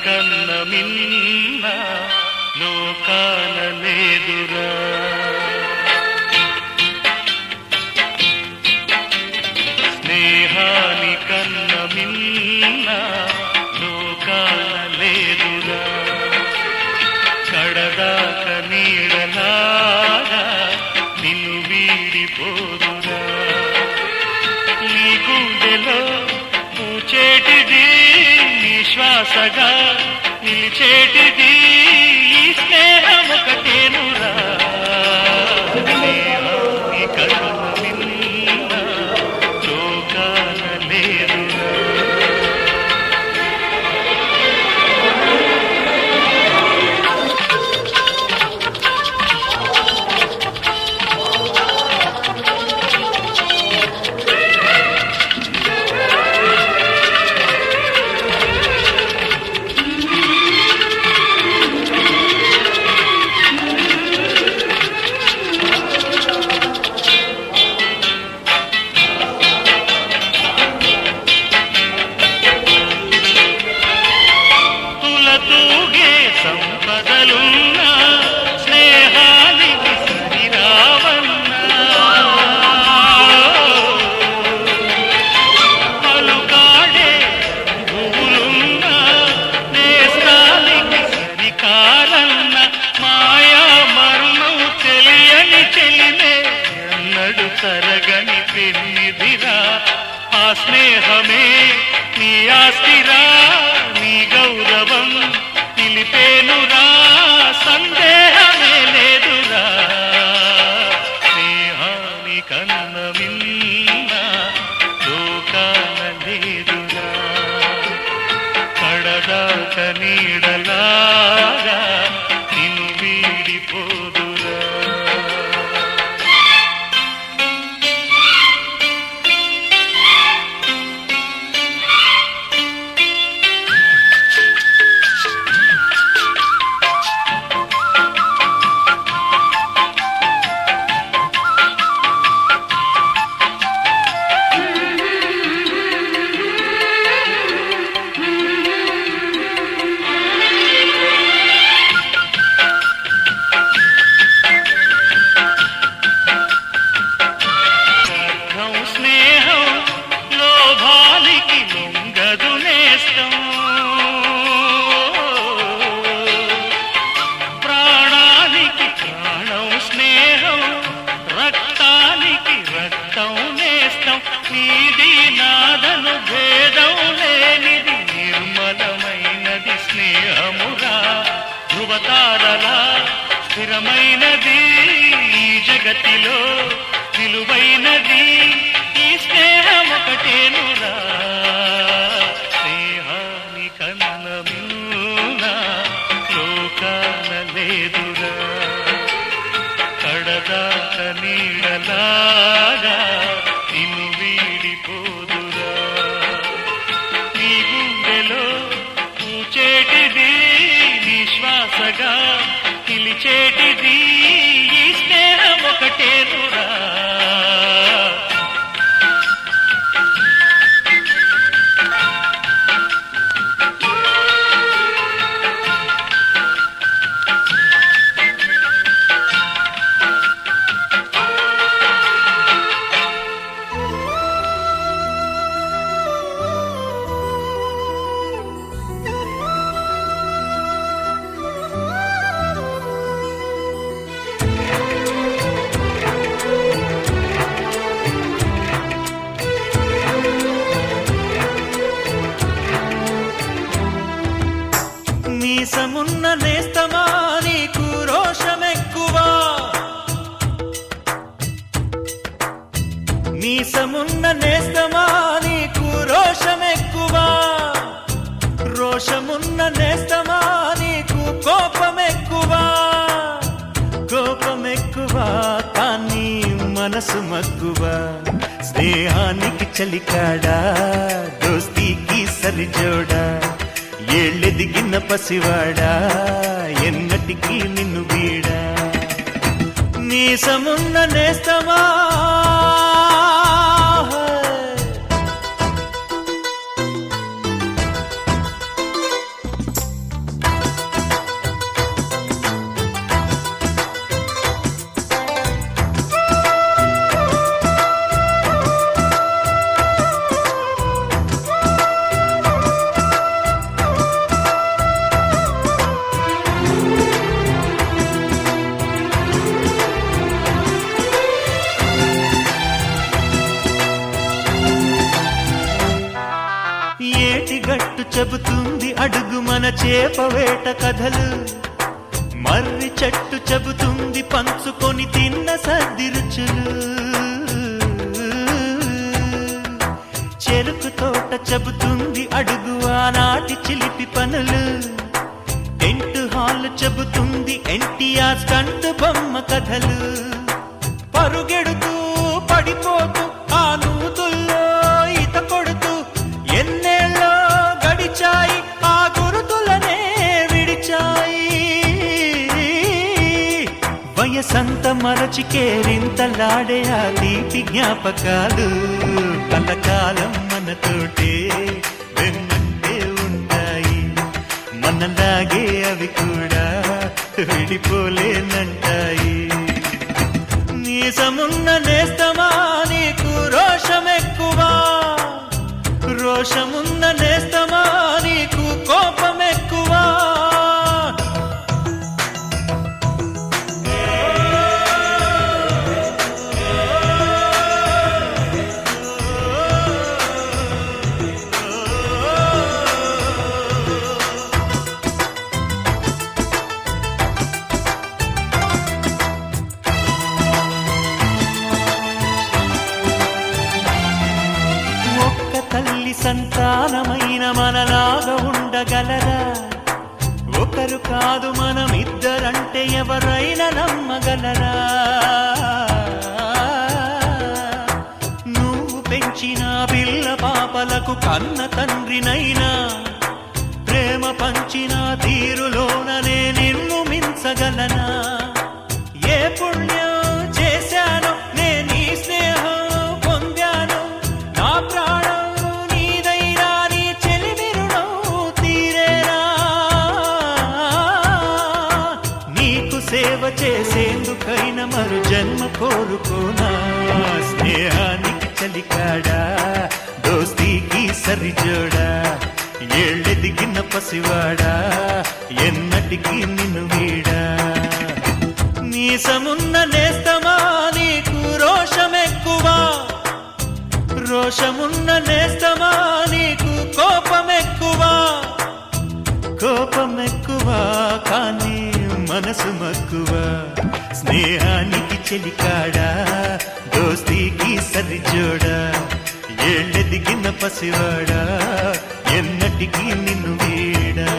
కన్న మిన్న లోకాన లేదురా. స్నేహాని కన్న మిన్న లోకాన లేదురా. కడదాక నీడలాగా నిన్ను వీడిపోదురా. నీ గుండెలో పూచేటిది నీ శ్వాసగా నిలిచేటిది ఈ స్నేహం ఒకటేనురా. స్నేహాన్ని కన్న మిన్న లోకాన లేదురా. సంపదలున్నా స్నేహానికి సరిరావన్నా. పలుకాడే భూములున్నా నేస్తానికి సరికారన్న. మాయా మర్మం తెలియని చెలిమే ఎన్నడు తరగని పెన్నిదిరా. ఆ స్నేహమే నీ ఆస్తిరా. నీ గౌరవం నిలిపేనురా. సందేహమే లేదురా. స్నేహాని కన్న మిన్న లోకాన లేదురా. కడదాక నీడలాగా నిన్ను వీడిపోదురా. స్నేహం లోభాలికి లొంగదు నేస్తం. ప్రాణానికి ప్రాణం స్నేహం. రక్తానికి రక్తం నేస్తం. నీది నాదను భేదం లేనిది నిర్మలమైనది స్నేహమురా. ధృవతారలా స్థిరమైనది ఈ జగతిలో విలువైనది ఈ స్నేహం ఒకటేనురా. స్నేహాని కన్న మిన్న లోకాన లేదురా. కడదాక నీడలాగా నిన్ను వీడిపోదురా. నీ గుండెలో పూచేటిది నీ శ్వాసగా నిలిచేటిది ఈ స్నేహం ఒకటేనురా. మీసమున్న నేస్తమా నీకు రోషమెక్కువా. మీసమున్న నేస్తమా నీకు రోషమెక్కువా. రోషమున్న నేస్తమా నీకు కోపమెక్కువా. కోపమెక్కువా కానీ మనసు మక్కువా. స్నేహానికి చలికాడా దోస్తీకి సరిజోడా. ఏళ్ళెదిగిన పసివాడా ఎన్నటికీ నిన్ను వీడా. మీసమున్న నేస్తమా గట్టు చెబుతుంది అడుగు మన చేప వేట కథలు, మర్రి చెట్టు చెబుతుంది పంచుకొని తిన్న సద్ది రుచులు, చెరుకు తోట చెబుతుంది అడుగు ఆనాటి చిలిపి పనులు, టెంట్ హాల్ చెబుతుంది ఎన్టీఆర్ స్టంట్ బొమ్మ కథలు, పరుగెడుతూ పడిపోతూ ఆ నూతుల్లో ఈత కొడుతూ ఎన్నేళ్ళో గడిచాయి ఆ గురుతులనే విడిచాయి. వయసంత మరచి కేరింతలాడే ఆ తీపి జ్ఞాపకాలు కలకాలం మనతోటే వెన్నంటే ఉంటాయి, మనలాగే అవి కూడా విడిపోలేనంటాయి. నీసమున్న నేస్తమా నీకు రోషమెక్కువా, రోషమున్న నేస్తమా నీకు కోపమెక్కువా. తల్లి సంతానమైన మనలాగా ఉండగలరా, ఒకరు కాదు మనమిద్దరంటే ఎవరైనా నమ్మగలరా. నువ్వు పెంచిన పిల్ల పాపలకు కన్న తండ్రినైనా, ప్రేమ పంచిన తీరులోననే నిన్ను మించగలనా. ఏ పుణ్యం చేశానో నేను ఈ స్నేహం పొందాను, నా ప్రాణం నీదైనా నీ చెలిమి రుణం తీరేనా. నీకు సేవ చేసేందుకైనా మరు జన్మ కోరుకోనా. స్నేహానికి చలికాడా దోస్తీకి సరిజోడా, ఏళ్ళెదిగిన పసివాడా ఎన్నటికీ నిన్ను వీడా. నీసమున్న నేస్తమా నీకు రోషమెక్కువా, రోషమున్న నేస్తమా నీకు కోపమెక్కువా. కోపమెక్కువా కానీ మనసు మక్కువా. స్నేహానికి చెలికాడా దోస్తీకి సరిజోడా, ఏళ్ళెదిగిన పసివాడా ఎన్నటికీ నిన్ను వీడా.